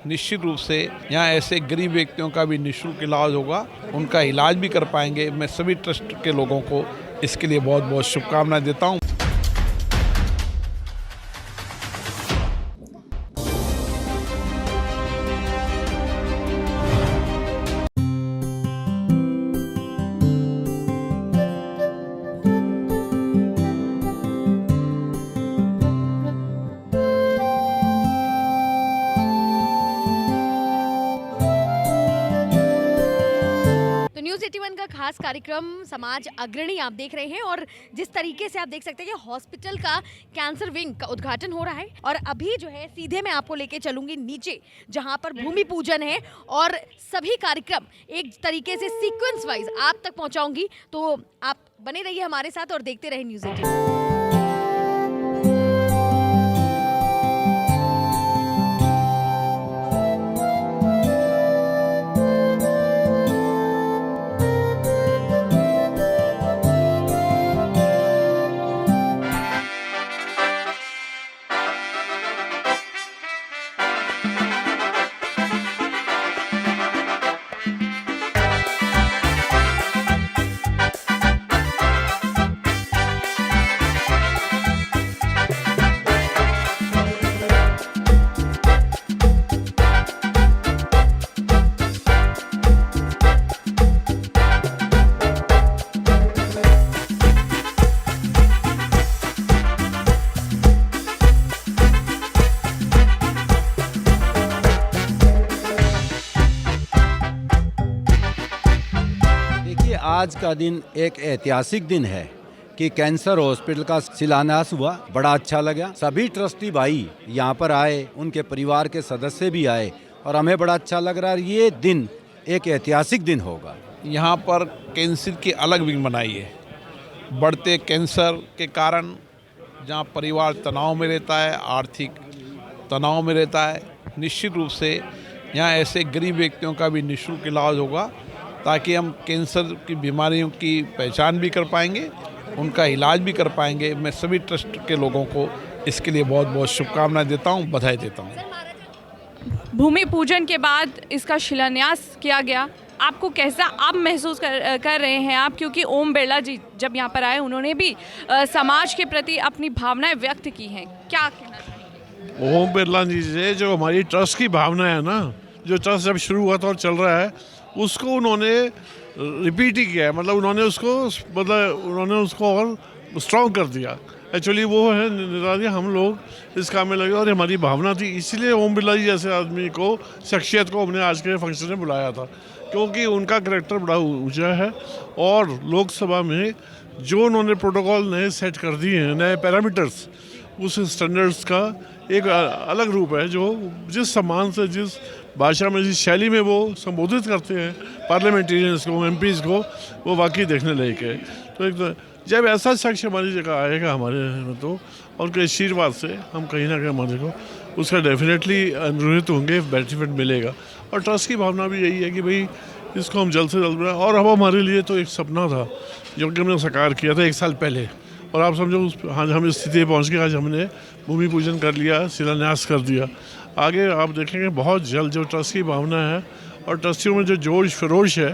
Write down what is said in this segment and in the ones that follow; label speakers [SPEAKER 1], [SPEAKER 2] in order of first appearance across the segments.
[SPEAKER 1] निश्चित रूप से यहाँ ऐसे गरीब व्यक्तियों का भी निःशुल्क इलाज होगा, उनका इलाज भी कर पाएंगे। मैं सभी ट्रस्ट के लोगों को इसके लिए बहुत बहुत शुभकामनाएं देता हूँ।
[SPEAKER 2] न्यूज़ 81 का खास कार्यक्रम समाज अग्रणी आप देख रहे हैं और जिस तरीके से आप देख सकते हैं कि हॉस्पिटल का कैंसर विंग का उद्घाटन हो रहा है और अभी जो है सीधे मैं आपको लेके चलूंगी नीचे जहां पर भूमि पूजन है और सभी कार्यक्रम एक तरीके से सीक्वेंस वाइज आप तक पहुंचाऊंगी। तो आप बने रहिए हमारे साथ और देखते रहिए न्यूज़ 81।
[SPEAKER 3] आज का दिन एक ऐतिहासिक दिन है कि कैंसर हॉस्पिटल का शिलान्यास हुआ। बड़ा अच्छा लगा। सभी ट्रस्टी भाई यहाँ पर आए, उनके परिवार के सदस्य भी आए और हमें बड़ा अच्छा लग रहा है। ये दिन एक ऐतिहासिक दिन होगा।
[SPEAKER 1] यहाँ पर कैंसर की अलग विंग बनाई है। बढ़ते कैंसर के कारण जहाँ परिवार तनाव में रहता है, आर्थिक तनाव में रहता है, निश्चित रूप से यहाँ ऐसे गरीब व्यक्तियों का भी निःशुल्क इलाज होगा ताकि हम कैंसर की बीमारियों की पहचान भी कर पाएंगे, उनका इलाज भी कर पाएंगे। मैं सभी ट्रस्ट के लोगों को इसके लिए बहुत बहुत शुभकामनाएं देता हूं, बधाई देता हूं।
[SPEAKER 4] भूमि पूजन के बाद इसका शिलान्यास किया गया, आपको कैसा आप महसूस कर रहे हैं आप? क्योंकि ओम बिरला जी जब यहाँ पर आए उन्होंने भी समाज के प्रति अपनी भावनाएं व्यक्त की हैं, क्या कहना चाहिए?
[SPEAKER 5] ओम बिरला जी से जो हमारी ट्रस्ट की भावना है ना, जो ट्रस्ट जब शुरू हुआ था और चल रहा है, उसको उन्होंने रिपीट ही किया है। मतलब उन्होंने उसको और स्ट्रॉन्ग कर दिया। एक्चुअली वो है निराली, हम लोग इस काम में लगे और हमारी भावना थी, इसलिए ओम बिरला जी जैसे आदमी को, शख्सियत को हमने आज के फंक्शन में बुलाया था, क्योंकि उनका करैक्टर बड़ा ऊंचा है और लोकसभा में जो उन्होंने प्रोटोकॉल नए सेट कर दिए हैं, नए पैरामीटर्स, उस स्टैंडर्ड्स का एक अलग रूप है। जो जिस सम्मान से, जिस भाषा में, जिस शैली में वो संबोधित करते हैं पार्लियामेंटेरियंस को, एमपीज़ को, वो वाकई देखने लायक है। तो एक जब ऐसा शख्स हमारी जगह आएगा हमारे में, तो और उनके आशीर्वाद से हम कहीं ना कहीं हमारे को उसका डेफिनेटली अनुरूहित होंगे, बेनिफिट मिलेगा। और ट्रस्ट की भावना भी यही है कि भाई इसको हम जल्द से जल्द बनाएं। और अब हमारे लिए तो एक सपना था जो कि हमने साकार किया था 1 साल पहले, और आप समझो आज हम इस स्थिति पहुँच गए। आज हमने भूमि पूजन कर लिया, शिलान्यास कर दिया। आगे आप देखेंगे बहुत जल्द जो ट्रस्ट की भावना है और ट्रस्टियों में जो जोश फरोश है,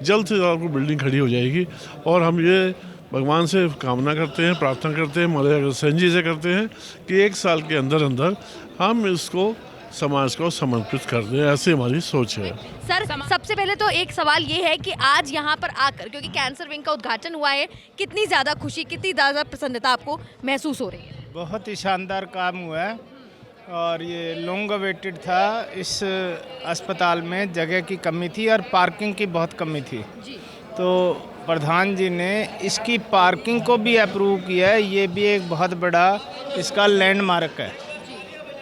[SPEAKER 5] जल्द से जल्द बिल्डिंग खड़ी हो जाएगी। और हम ये भगवान से कामना करते हैं, प्रार्थना करते हैं, मौलाना अग्रसेन जी से करते हैं कि 1 साल के अंदर अंदर हम इसको समाज को समर्पित कर दें, ऐसी हमारी सोच है।
[SPEAKER 2] सर, सबसे पहले तो एक सवाल ये है कि आज यहाँ पर आकर, क्योंकि कैंसर विंग का उद्घाटन हुआ है, कितनी ज़्यादा खुशी, कितनी ज़्यादा प्रसन्नता आपको महसूस हो रही है?
[SPEAKER 6] बहुत ही शानदार काम हुआ है और ये लॉन्ग अवेटेड था। इस अस्पताल में जगह की कमी थी और पार्किंग की बहुत कमी थी, तो प्रधान जी ने इसकी पार्किंग को भी अप्रूव किया है। ये भी एक बहुत बड़ा इसका लैंडमार्क है।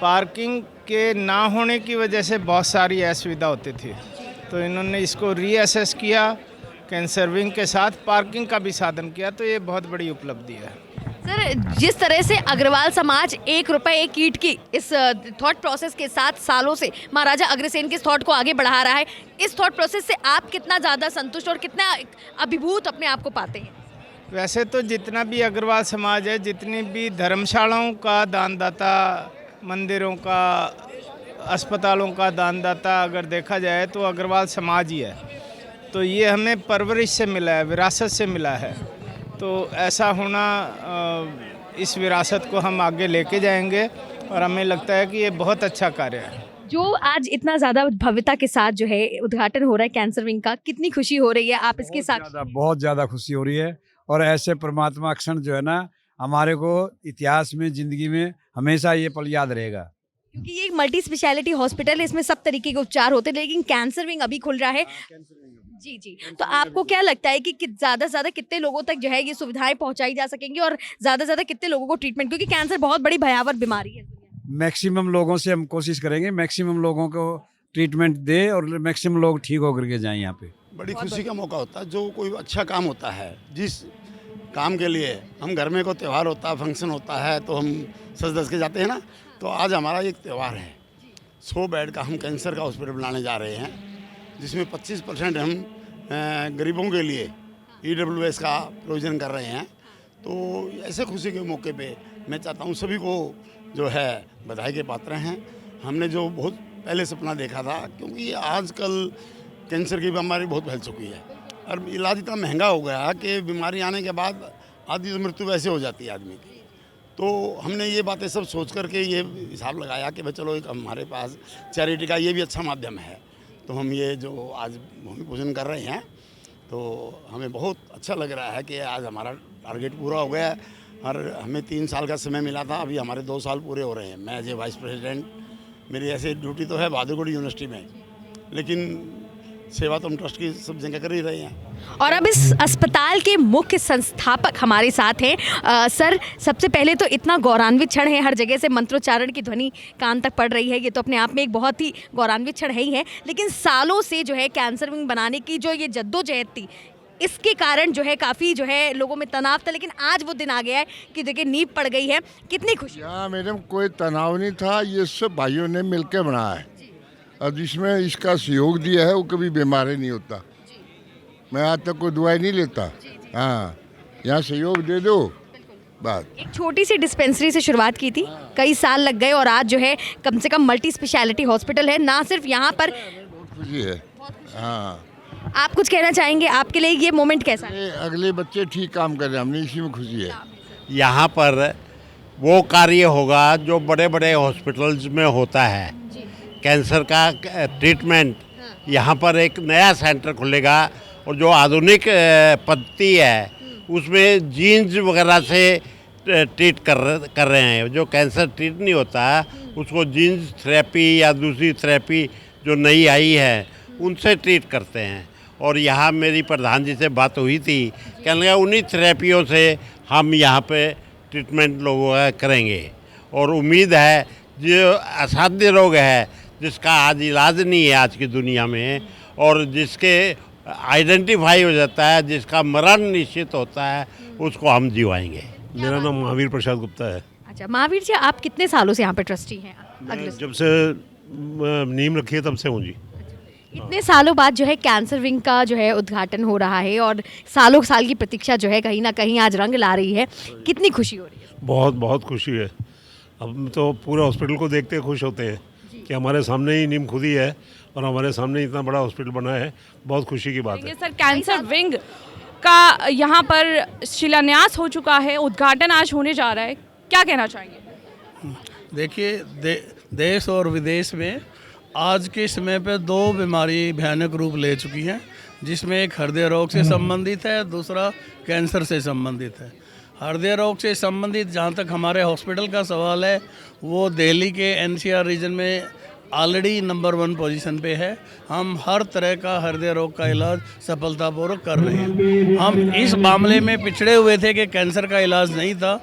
[SPEAKER 6] पार्किंग के ना होने की वजह से बहुत सारी असुविधा होती थी, तो इन्होंने इसको रीअसेस किया, कैंसर विंग के साथ पार्किंग का भी साधन किया, तो ये बहुत बड़ी उपलब्धि है।
[SPEAKER 2] सर, जिस तरह से अग्रवाल समाज 1 रुपए 1 ईंट की इस थॉट प्रोसेस के साथ सालों से महाराजा अग्रसेन के थॉट को आगे बढ़ा रहा है, इस थॉट प्रोसेस से आप कितना ज़्यादा संतुष्ट और कितना अभिभूत अपने आप को पाते हैं?
[SPEAKER 6] वैसे तो जितना भी अग्रवाल समाज है, जितनी भी धर्मशालाओं का दानदाता, मंदिरों का अस्पतालों का दानदाता अगर देखा जाए तो अग्रवाल समाज ही है। तो ये हमें परवरिश से मिला है, विरासत से मिला है। तो ऐसा होना, इस विरासत को हम आगे लेके जाएंगे और हमें लगता है कि ये बहुत अच्छा कार्य है।
[SPEAKER 2] जो आज इतना ज़्यादा भव्यता के साथ जो है उद्घाटन हो रहा है कैंसर विंग का, कितनी खुशी हो रही है आप इसके साथ?
[SPEAKER 3] बहुत ज़्यादा खुशी हो रही है। और ऐसे परमात्मा क्षण जो है ना, हमारे को इतिहास में, ज़िंदगी में हमेशा ये पल याद रहेगा।
[SPEAKER 2] क्योंकि ये एक मल्टी स्पेशलिटी हॉस्पिटल है, इसमें सब तरीके के उपचार होते हैं, लेकिन कैंसर विंग अभी खुल रहा है। जी जी, तो आपको क्या लगता है कि ज़्यादा से ज़्यादा कितने लोगों तक जो है ये सुविधाएं पहुंचाई जा सकेंगी और ज़्यादा से ज़्यादा कितने लोगों को ट्रीटमेंट, क्योंकि कैंसर बहुत बड़ी भयावह बीमारी है।
[SPEAKER 3] मैक्सिमम लोगों से हम कोशिश करेंगे, मैक्सिमम लोगों को ट्रीटमेंट दे और मैक्सिमम लोग ठीक होकर के जाएं यहाँ पे।
[SPEAKER 7] बड़ी खुशी का मौका होता है। जो कोई अच्छा काम होता है, जिस काम के लिए हम घर में कोई त्यौहार होता है, फंक्शन होता है, तो हम सज धज के जाते हैं ना। तो आज हमारा एक त्यौहार है। 100 बेड का हम कैंसर का हॉस्पिटल बनाने जा रहे हैं, जिसमें 25% हम गरीबों के लिए EWS का प्रोविज़न कर रहे हैं। तो ऐसे खुशी के मौके पे मैं चाहता हूँ सभी को जो है बधाई के पात्र हैं। हमने जो बहुत पहले सपना देखा था, क्योंकि आजकल कैंसर की बीमारी बहुत फैल चुकी है और इलाज इतना महंगा हो गया कि बीमारी आने के बाद आधी तो मृत्यु वैसे हो जाती है आदमी की। तो हमने ये बातें सब सोच करके ये हिसाब लगाया कि भाई चलो एक हमारे पास चैरिटी का ये भी अच्छा माध्यम है। तो हम ये जो आज भूमि पूजन कर रहे हैं, तो हमें बहुत अच्छा लग रहा है कि आज हमारा टारगेट पूरा हो गया है। और हमें 3 साल का समय मिला था, अभी हमारे 2 साल पूरे हो रहे हैं। मैं एज ए वाइस प्रेसिडेंट, मेरी ऐसे ड्यूटी तो है बहादुरगढ़ यूनिवर्सिटी में, लेकिन सेवा तो हम ट्रस्ट की सब जगह कर ही रहे हैं।
[SPEAKER 2] और अब इस अस्पताल के मुख्य संस्थापक हमारे साथ हैं। सर, सबसे पहले तो इतना गौरवान्वित क्षण है, हर जगह से मंत्रोच्चारण की ध्वनि कान तक पड़ रही है, ये तो अपने आप में एक बहुत ही गौरवान्वित क्षण है ही है। लेकिन सालों से जो है कैंसर विंग बनाने की जो ये जद्दोजहद थी, इसके कारण जो है काफ़ी जो है लोगों में तनाव था, लेकिन आज वो दिन आ गया है कि देखिए नींव पड़ गई है। कितनी खुशी?
[SPEAKER 8] यहाँ मैडम कोई तनाव नहीं था, ये सब भाइयों ने मिलकर बनाया है और जिसमें इसका सहयोग दिया है वो कभी बीमार नहीं होता। मैं आज तक कोई दवाई नहीं लेता। हाँ, यहाँ सहयोग दे दो बस।
[SPEAKER 2] एक छोटी सी डिस्पेंसरी से शुरुआत की थी, कई साल लग गए और आज जो है कम से कम मल्टी स्पेशलिटी हॉस्पिटल है। ना सिर्फ यहाँ पर
[SPEAKER 8] बहुत खुशी है। हाँ,
[SPEAKER 2] आप कुछ कहना चाहेंगे, आपके लिए ये मोमेंट कैसा है?
[SPEAKER 8] अगले बच्चे ठीक काम कर रहे हैं, हमने इसी में खुशी है।
[SPEAKER 9] यहाँ पर वो कार्य होगा जो बड़े बड़े हॉस्पिटल्स में होता है। कैंसर का ट्रीटमेंट, यहाँ पर एक नया सेंटर खुलेगा और जो आधुनिक पद्धति है उसमें जीन्स वगैरह से ट्रीट कर रहे हैं। जो कैंसर ट्रीट नहीं होता उसको जीन्स थेरेपी या दूसरी थेरेपी जो नई आई है उनसे ट्रीट करते हैं। और यहाँ मेरी प्रधान जी से बात हुई थी, कहने लगा उन्हीं थेरेपियों से हम यहाँ पे ट्रीटमेंट लोगों का करेंगे। और उम्मीद है जो असाध्य रोग है, जिसका आज इलाज नहीं है आज की दुनिया में, और जिसके आइडेंटिफाई हो जाता है, जिसका मरण निश्चित होता है, उसको हम जिवाएंगे।
[SPEAKER 5] मेरा नाम महावीर प्रसाद गुप्ता है।
[SPEAKER 2] अच्छा महावीर जी, आप कितने सालों से यहाँ पे ट्रस्टी हैं?
[SPEAKER 5] जब से नींव रखी है तब से हूँ जी।
[SPEAKER 2] इतने सालों बाद जो है कैंसर विंग का जो है उद्घाटन हो रहा है और सालों साल की प्रतीक्षा जो है कहीं ना कहीं आज रंग ला रही है। कितनी खुशी हो रही है?
[SPEAKER 5] बहुत बहुत खुशी है। अब तो पूरे हॉस्पिटल को देखते खुश होते हैं कि हमारे सामने ही नींव खुदी है और हमारे सामने इतना बड़ा हॉस्पिटल बना है। बहुत खुशी की बात है।
[SPEAKER 4] सर, कैंसर विंग का यहाँ पर शिलान्यास हो चुका है, उद्घाटन आज होने जा रहा है, क्या कहना चाहेंगे?
[SPEAKER 10] देखिए, देश और विदेश में आज के समय पे 2 बीमारी भयानक रूप ले चुकी हैं, जिसमें एक हृदय रोग से संबंधित है, दूसरा कैंसर से संबंधित है। हृदय रोग से संबंधित जहाँ तक हमारे हॉस्पिटल का सवाल है, वो दिल्ली के NCR रीजन में ऑलरेडी नंबर 1 पोजीशन पे है। हम हर तरह का हृदय रोग का इलाज सफलतापूर्वक कर रहे हैं। हम इस मामले में पिछड़े हुए थे कि कैंसर का इलाज नहीं था,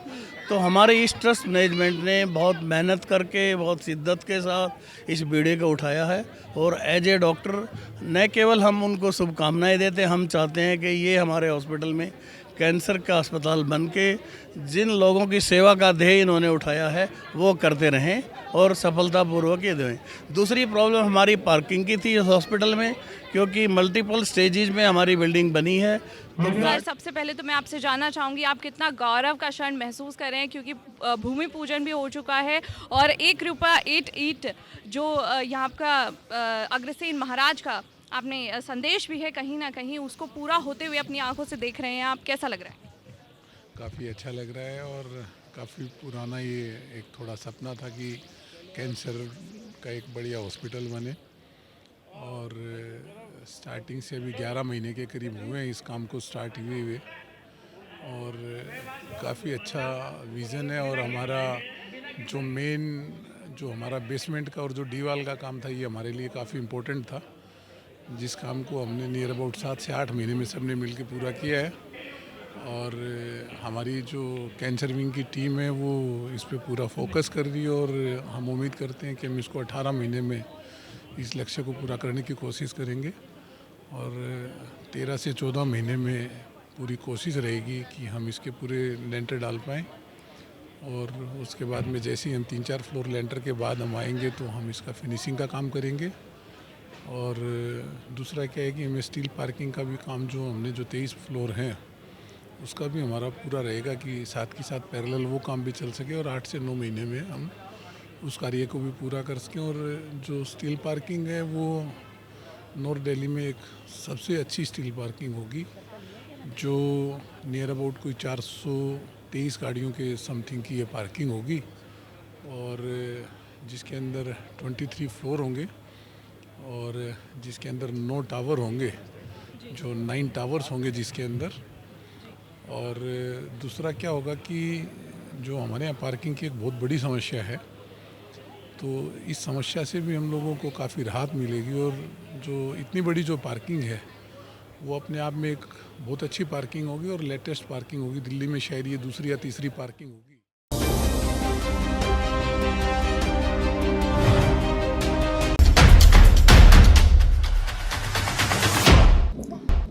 [SPEAKER 10] तो हमारे इस ट्रस्ट मैनेजमेंट ने बहुत मेहनत करके, बहुत शिद्दत के साथ इस बीड़े को उठाया है। और एज ए डॉक्टर न केवल हम उनको शुभकामनाएं देते हैं, हम चाहते हैं कि ये हमारे हॉस्पिटल में कैंसर का अस्पताल बन के जिन लोगों की सेवा का ध्येय इन्होंने उठाया है वो करते रहें और सफलतापूर्वक ये दें। दूसरी प्रॉब्लम हमारी पार्किंग की थी इस हॉस्पिटल में, क्योंकि मल्टीपल स्टेजेस में हमारी बिल्डिंग बनी है,
[SPEAKER 4] सर, सबसे पहले तो मैं आपसे जानना चाहूँगी आप कितना गौरव का क्षण महसूस कर रहे हैं, क्योंकि भूमि पूजन भी हो चुका है और 1 रुपया 8 ईंट जो यहाँ का अग्रसेन महाराज का आपने संदेश भी है, कहीं ना कहीं उसको पूरा होते हुए अपनी आंखों से देख रहे हैं आप, कैसा लग रहा है?
[SPEAKER 11] काफ़ी अच्छा लग रहा है और काफ़ी पुराना ये एक थोड़ा सपना था कि कैंसर का एक बढ़िया हॉस्पिटल बने, और स्टार्टिंग से अभी 11 महीने के करीब हुए हैं इस काम को स्टार्ट हुए और काफ़ी अच्छा विज़न है। और हमारा जो हमारा बेसमेंट का और जो दीवार का काम था, ये हमारे लिए काफ़ी इम्पोर्टेंट था, जिस काम को हमने नियर अबाउट 7 से 8 महीने में सबने मिलकर पूरा किया है। और हमारी जो कैंसर विंग की टीम है वो इस पे पूरा फोकस कर रही है और हम उम्मीद करते हैं कि हम इसको 18 महीने में इस लक्ष्य को पूरा करने की कोशिश करेंगे और 13 से 14 महीने में पूरी कोशिश रहेगी कि हम इसके पूरे लेंटर डाल पाएँ। और उसके बाद में जैसे ही हम 3-4 फ्लोर लेंटर के बाद हम आएंगे तो हम इसका फिनिशिंग का काम करेंगे। और दूसरा क्या है कि हमें स्टील पार्किंग का भी काम जो हमने जो 23 फ्लोर हैं उसका भी हमारा पूरा रहेगा कि साथ के साथ पैरेलल वो काम भी चल सके और 8 से 9 महीने में हम उस कार्य को भी पूरा कर सकें। और जो स्टील पार्किंग है वो नॉर्थ दिल्ली में एक सबसे अच्छी स्टील पार्किंग होगी, जो नियर अबाउट कोई 423 गाड़ियों के समथिंग की ये पार्किंग होगी और जिसके अंदर 23 फ्लोर होंगे और जिसके अंदर 9 टावर होंगे, जो 9 टावर्स होंगे जिसके अंदर। और दूसरा क्या होगा कि जो हमारे यहाँ पार्किंग की एक बहुत बड़ी समस्या है, तो इस समस्या से भी हम लोगों को काफ़ी राहत मिलेगी। और जो इतनी बड़ी जो पार्किंग है वो अपने आप में एक बहुत अच्छी पार्किंग होगी और लेटेस्ट पार्किंग होगी। दिल्ली में शायद ये दूसरी या तीसरी पार्किंग होगी।